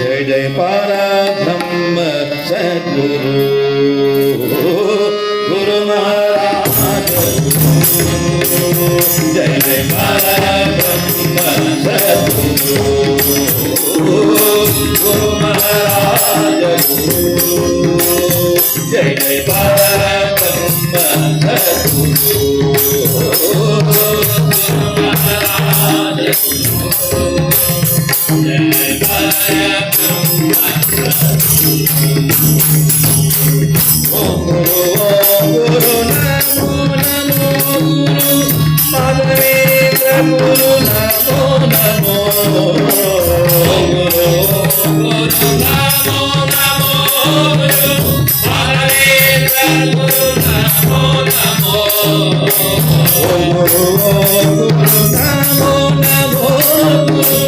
जय जय परब्रह्म सद्गुरु गुरु महाराज जय जय परब्रह्म सद्गुरु गुरु महाराज जय जय परब्रह्म सद्गुरु गुरु महाराज जय परब्रह्म ओम गुरु नमो नमो गुरु माधवेंद्र गुरु नमो नमो ओम गुरु नमो नमो गुरु माधवेंद्र गुरु नमो नमो ओम गुरु नमो नमो गुरु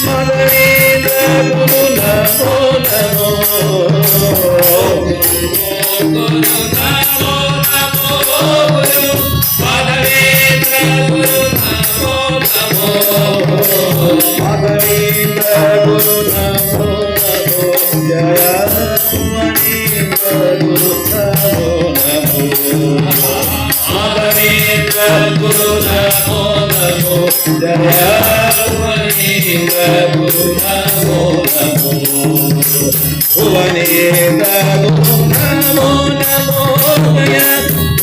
माधवेंद्र गुरु नमो नमो गुरु नमो नमो गुरु माधवेंद्र गुरु नमो नमो माधवेंद्र गुरु नमो नमो जय मणीन्द्र गुरु नमो नमो माधवेंद्र गुरु नमो नमो जय मणीन्द्र गुरु नमो नमो भुवनेन्द्र गुरु नमो नमो जय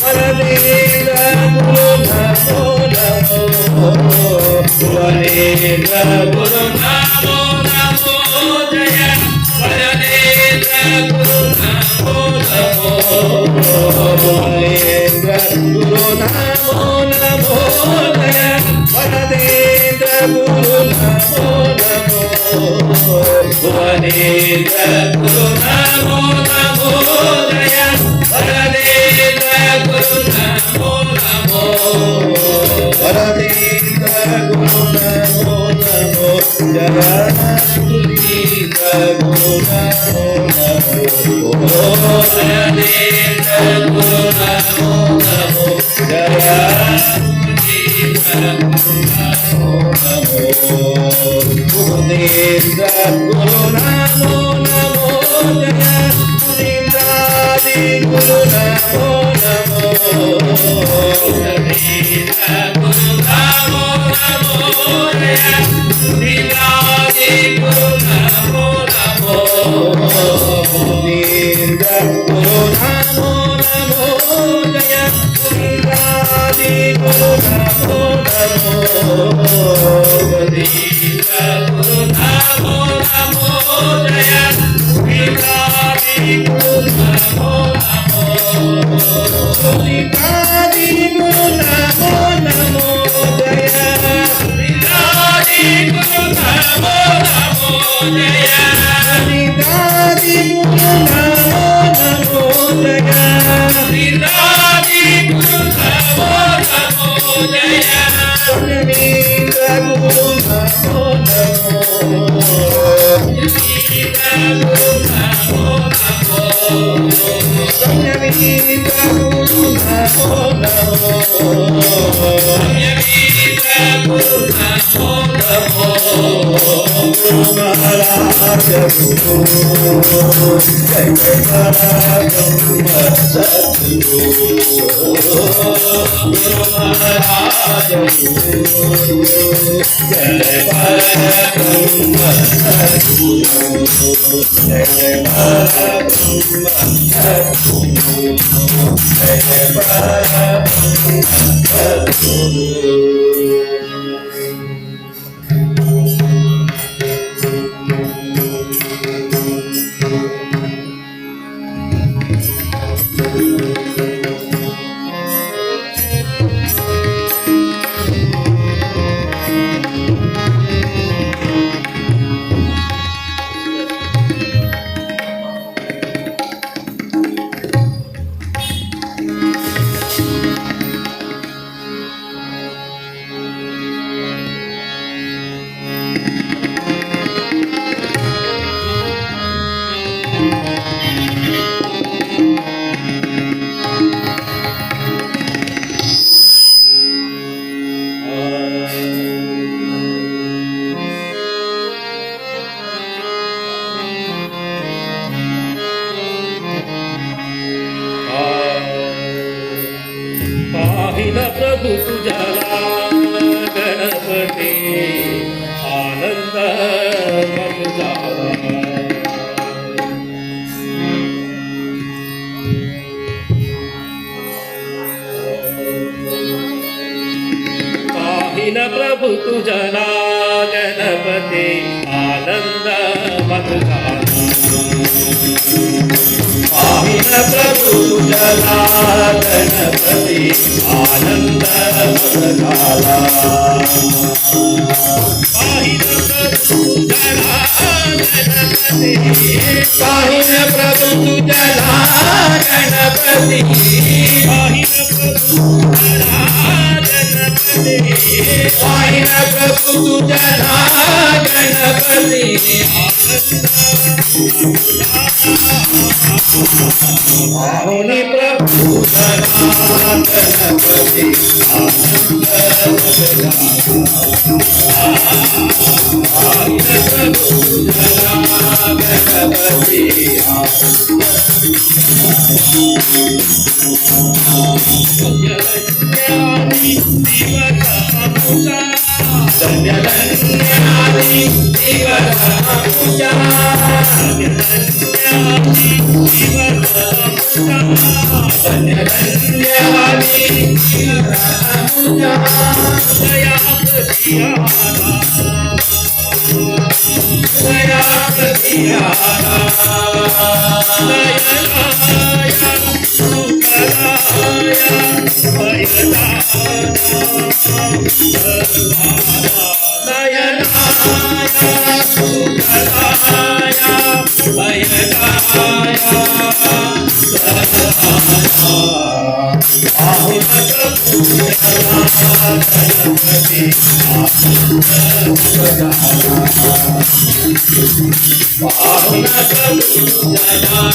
वरदेन्द्र गुरु नमो नमो भुवनेन्द्र गुरु नमो नमो जय वरदेन्द्र गुरु नमो नमो भुवनेन्द्र गुरु नमो नमो जय वरदेन्द्र गुरु नमो नमो भुवनेन्द्र गुरु नमो नमो जय वरदेन्द्र गुरु नमो नमो वरदेन्द्र गुरु नमो नमो जय सुधीन्द्र गुरु नमो नमो वरदेन्द्र गुरु नमो नमो जय सुधीन्द्र गुरु नमो नमो भुवनेन्द्र गुरु नमो नमो जय सुधीन्द्रादि गुरु नमो नमो भुवनेन्द्र गुरु नमो नमो जय सुधीन्द्रादि गुरु नमो नमो भुवनेन्द्र गुरु नमो नमो जय सुधीन्द्रादि गुरु नमो नमो भुवनेन्द्र गुरु नमो नमो जय सुधीन्द्रादि गुरु नमो नमो सुधीन्द्रादि गुरु नमो नमो जय सुधीन्द्रादि गुरु नमो नमो जय सुधीन्द्रादि गुरु नमो नमो जय सुधीन्द्रादि गुरु नमो नमो जय सुधीन्द्र गुरु नमो नमो सुधीन्द्र गुरु नमो नमो संयमीन्द्र गुरु नमो नमो संयमीन्द्र गुरु नमो नमो गुरु महाराज गुरु जय जय परब्रह्म सद्गुरु गुरु महाराज गुरु जय जय परब्रह्म सद्गुरु जय जय परब्रह्म सद्गुरु जय जय परब्रह्म सद्गुरु जाला पाहिन प्रभु तुझला गणपती आनंद मग झाला पाहिन प्रभु तुझला गणपती आनंद मग झाला पाहिन प्रभु तुझला गणपती पाहिन प्रभु तुझला गणपती पाहिन प्रभु तुझला पाहिन प्रभु तुझला गणपती पाहुनी प्रभु तुझला गणपती पाहिन प्रभु तुझला गणपती धन्यधन्यादि दिवस पूजा धन्यधन्यादि दिवस पूजा धन्यधन्यादि दिवस पूजा दया प्रतियाला दया प्रतियाला दयालाया सुखलाया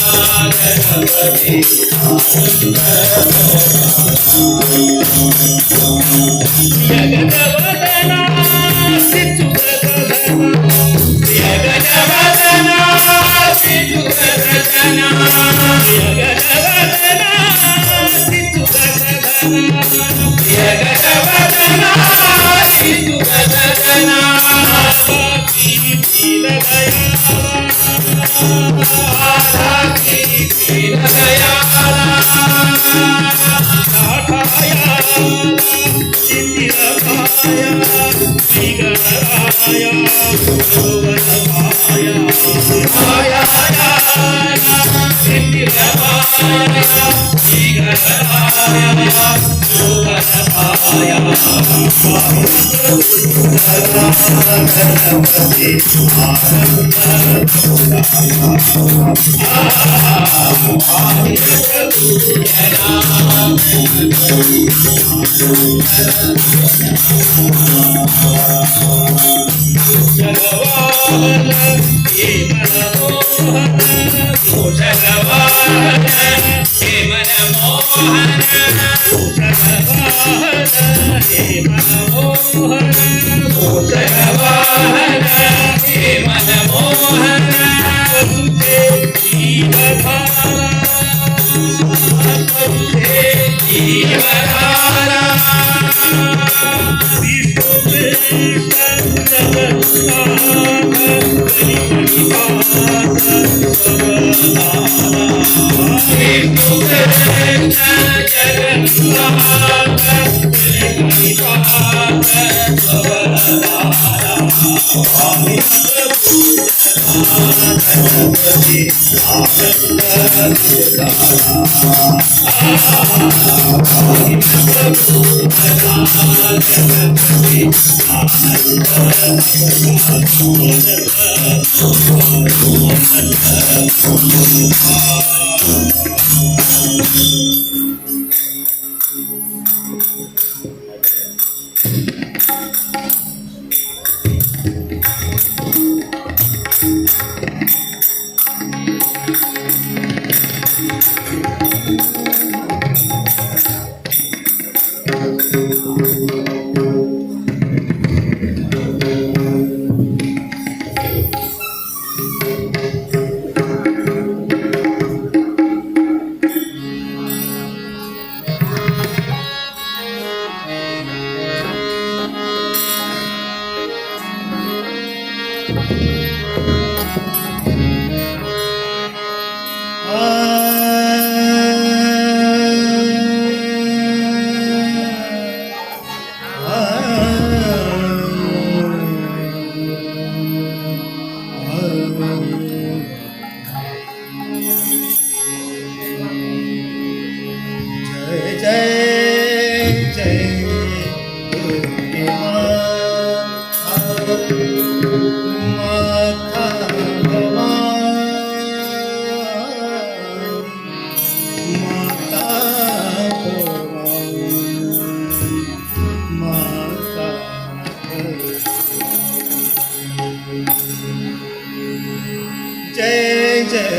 जय जय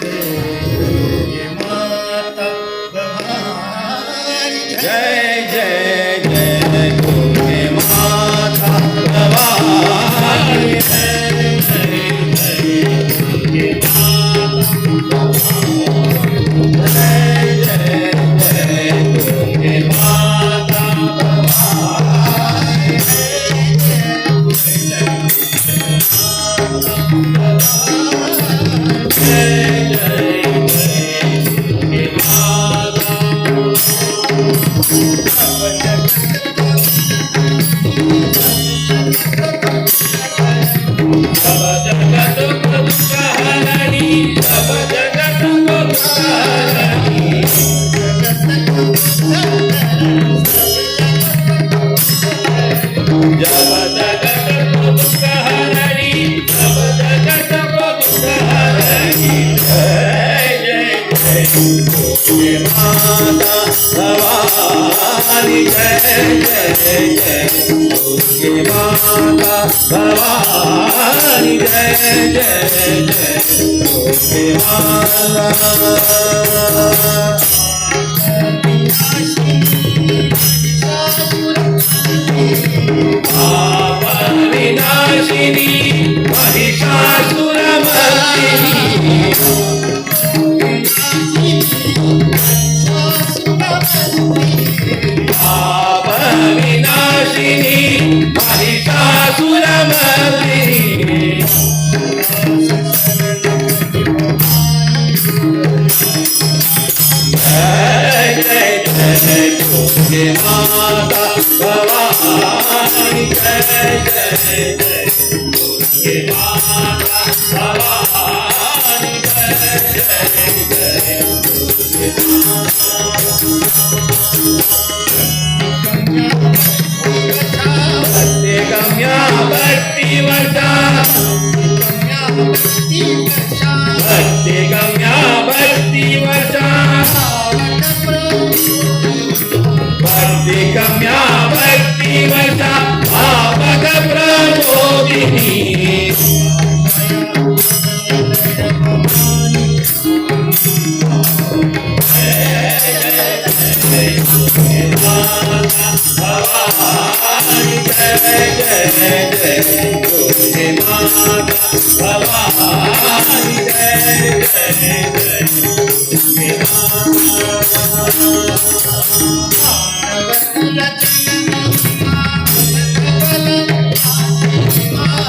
जय दुर्गे माता जय जय जय दुर्गे माता भवानी जय जय जय दुर्गे माता भवानी जय जय दुर्गे माता जय जय जय दुर्गे माता भवानी जय जय जय दुर्गे माता सब जगत को दुःखहरणी सब जगत को दुःखहरणी जब जगत को दुःखहरणी सब जगत को दुःखहरणी जय जय जय दुर्गे माता भवानी जय जय जय दुर्गे माता भवानी जय जय जय दुर्गे माता पाप विनाशिनी महिषासुरमर्दिनी पाप विनाशिनी महिषासुरमर्दिनी जय जय जय दुर्गे माता भवानी जय जय जय दुर्गे माता भवानी जय जय जय दुर्गे भक्ति गम्या भक्ति वर्षा भक्ति गम्या भक्ति वर्षा भक्ति गम्या भक्ति वर्षा भावक प्रबोधिनी भवानी जय जय जय दुर्गे माता भवानी जय जय जय दुर्गे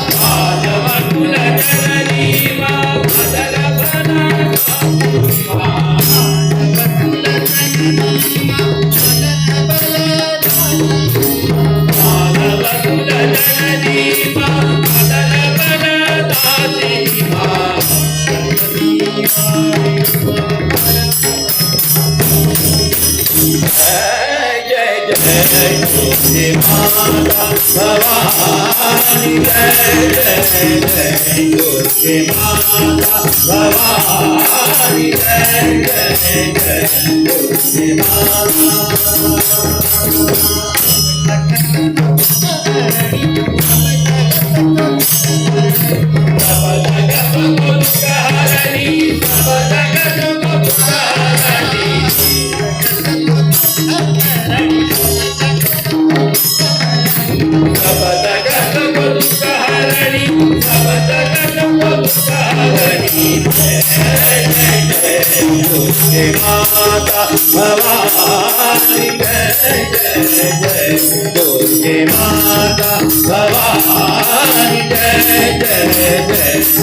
मानवकुल जननी मां मदन बना मानवकुल जननी मां मदन बना दासिनी मां जय जय जय दुर्गे माता भवानी जय जय जय दुर्गे माता भवानी जय जय जय दुर्गे सब जगत को दुःखहरणी सब जगत को दुःखहरणी सब जगत को दुःखहरणी सब जगत को दुःखहरणी जय जय जय दुर्गे माता भवानी जय जय जय दुर्गे माता भवानी जय जय जय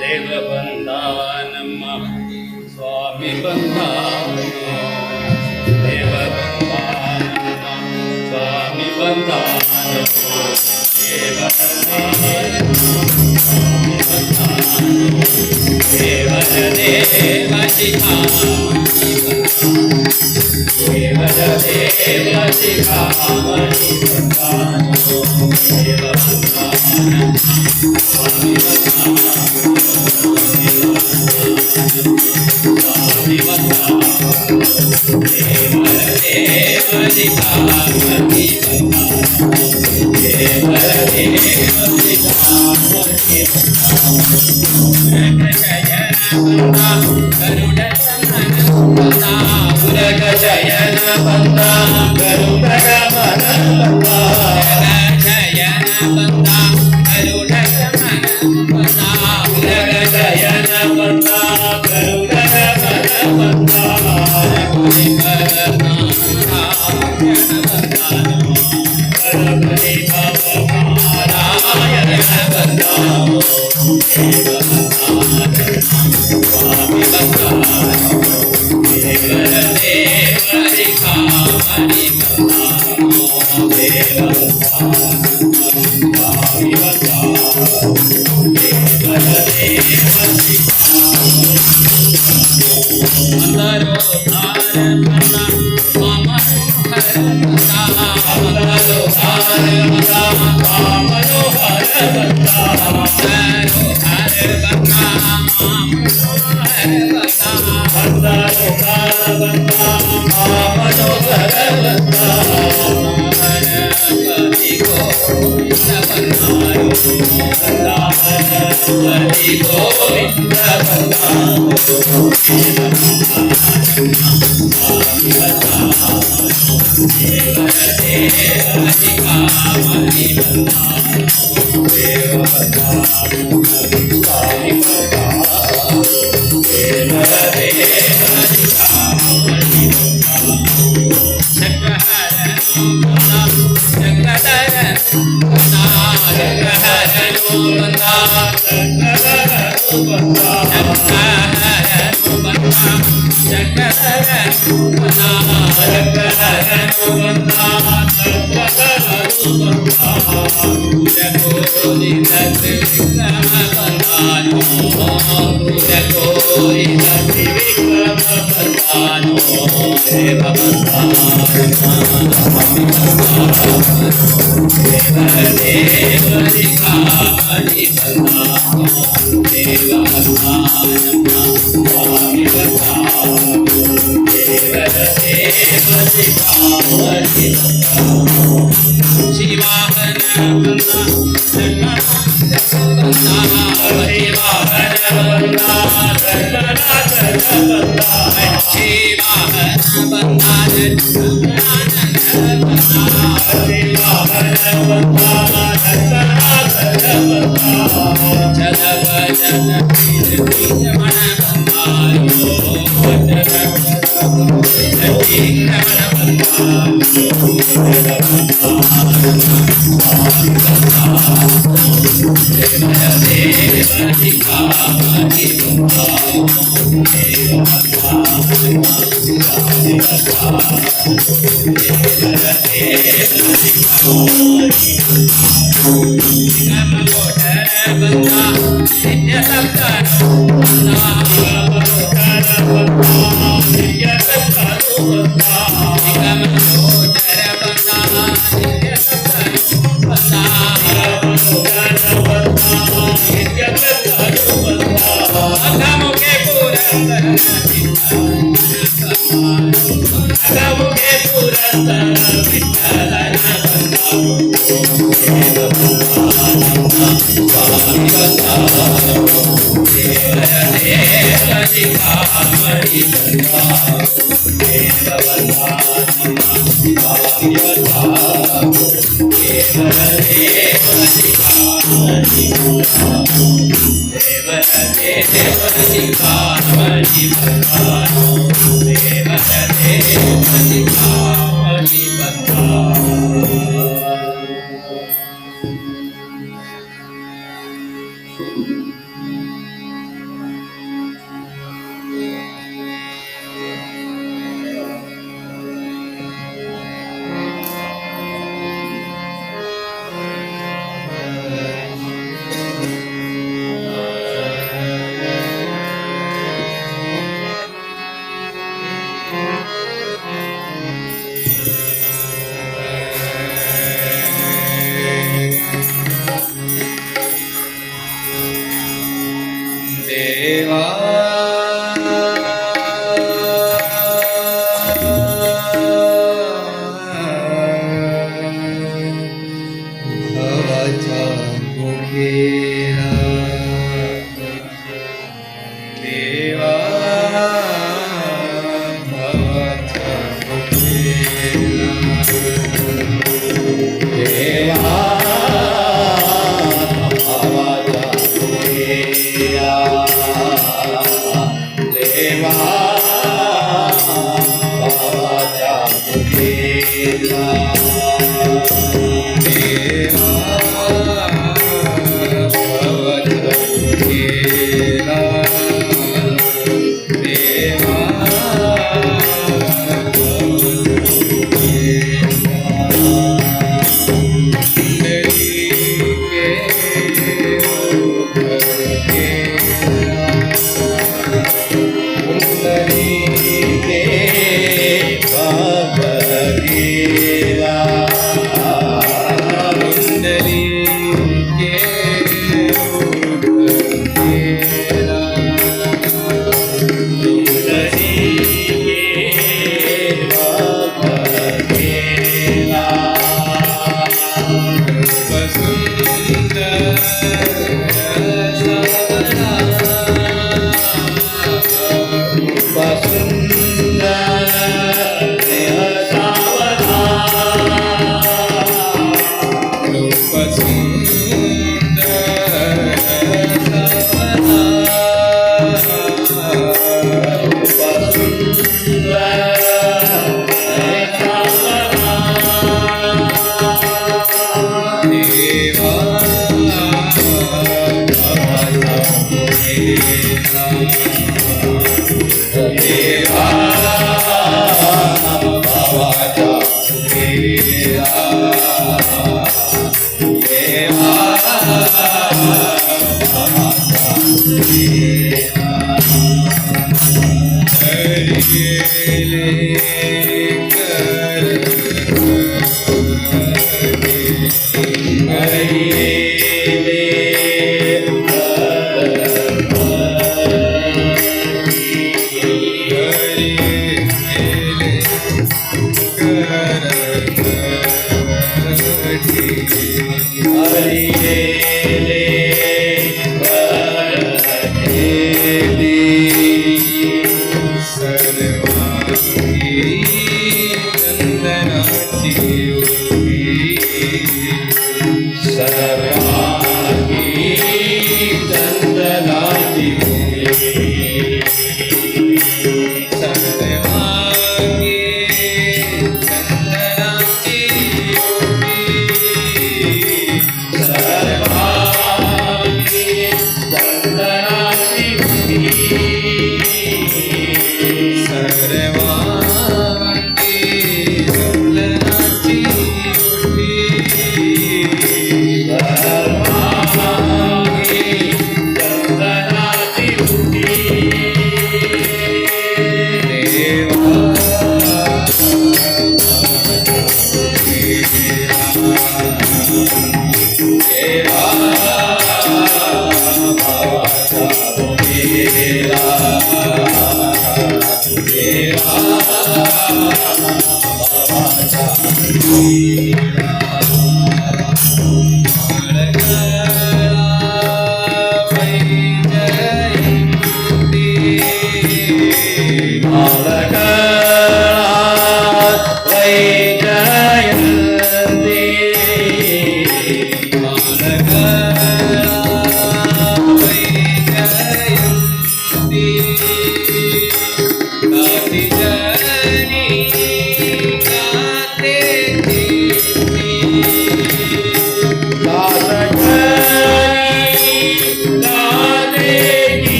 देव बंधानम स्वामी बंधान देव बंधानम स्वामी बंधान देव देव देव शिखामणि देव देव शिखामणि देव बंधान स्वामी जयन बंदा गरुड़ गमन जयन बंदा गरुड़ गमन जयन बंदा गरुड़ गमन प्रभुके पुरंदर विठ्ठलन देवा भवाच्या मुखेला देवा भवाच्या मुखेला देवा भावाच्या मुखेला देवा भावाच्या मुखेला के भगदेवा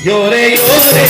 Yore yore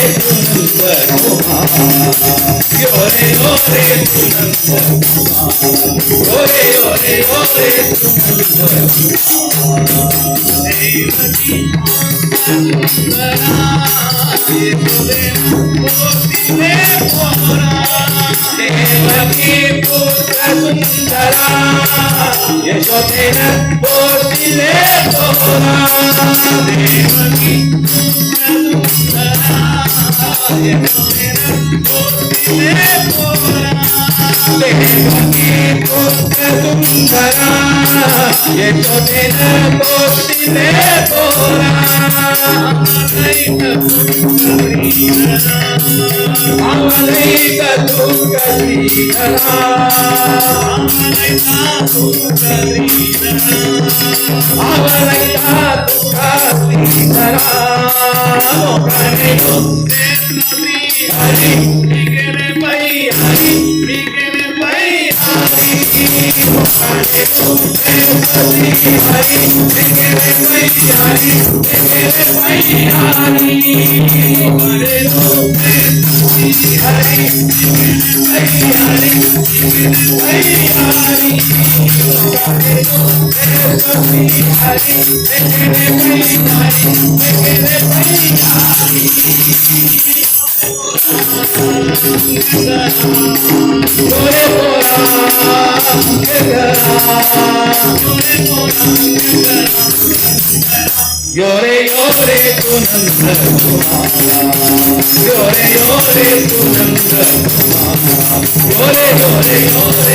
yore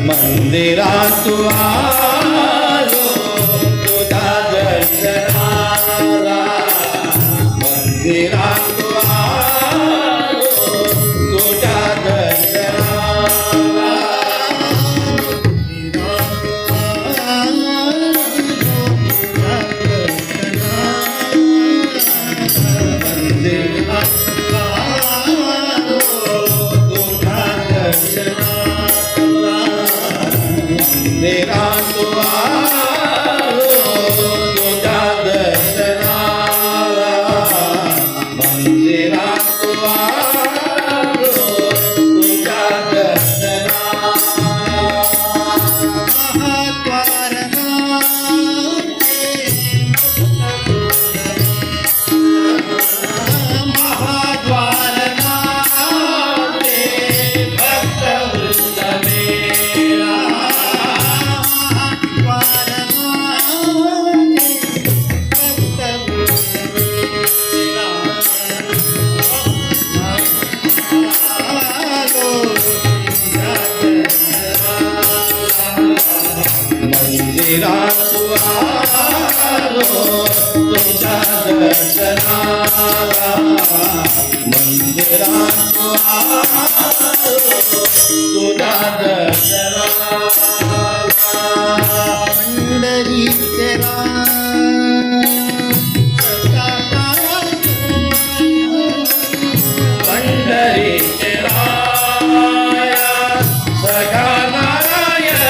मंदिरात तू आलो तुझ्या दर्शनाला मंदिरात तू आलो तुझ्या दर्शनाला मंदिरात आलो तुझ्या दर्शनाला मंदिरात आलो तुझ्या दर्शनाला मंदिरात आलो तुझ्या दर्शनाला मंदिरात आलो तुझ्या दर्शनाला पंढरीचे पंढरीचे राया सखा नारायण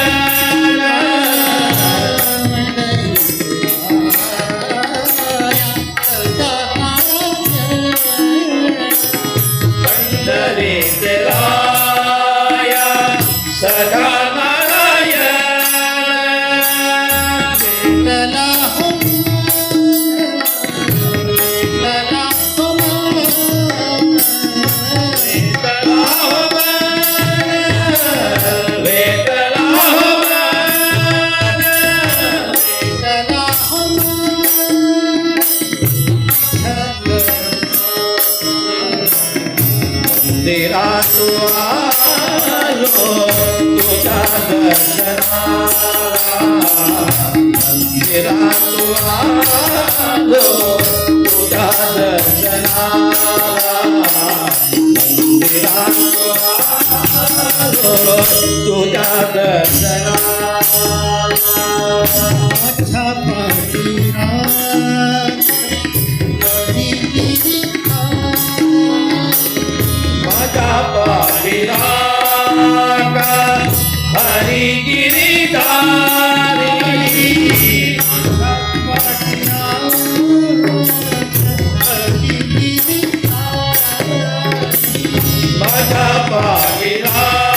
पंढरीचे राया सखा मंदिरात आलो तुझ्या दर्शनाला मंदिरात आलो तुझ्या दर्शनाला मंदिरात आलो तुझ्या दर्शनाला माझा पाविरागा हरी गिरिधारी माझा पाविरागा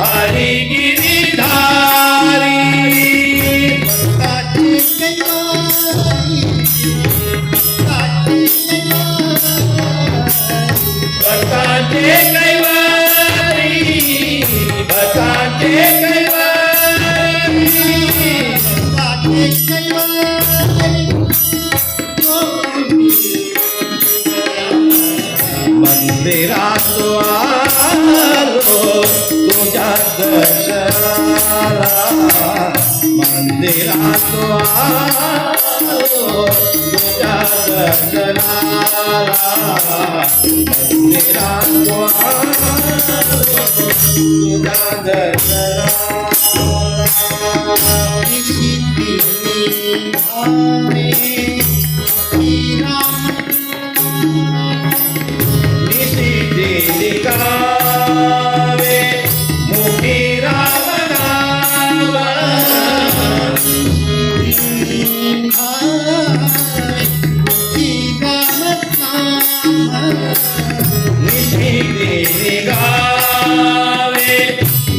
हरी गिरिधारी भक्तांचे कैवारी भक्तांचे मंदिरात आलो तुझ्या दर्शनाला मंदिरात आलो तुझ्या दर्शनाला मंदिरात आलो तुझ्या निगावे मुखी राम नाम निगावे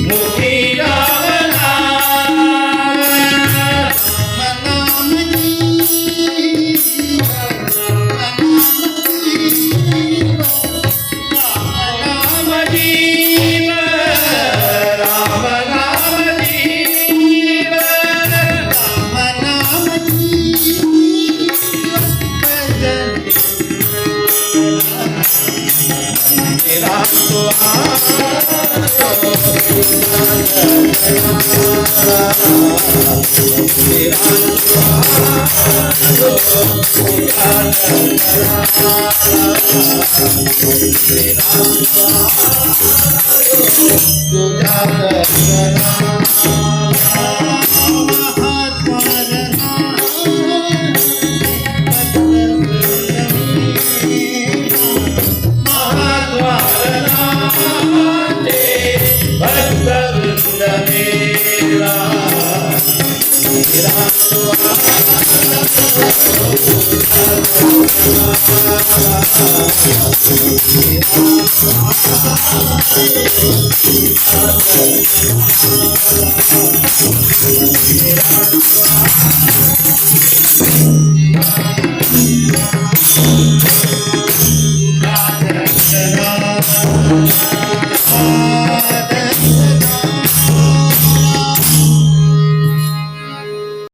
मुखी राम But भक्तवृंद मेरा मेरा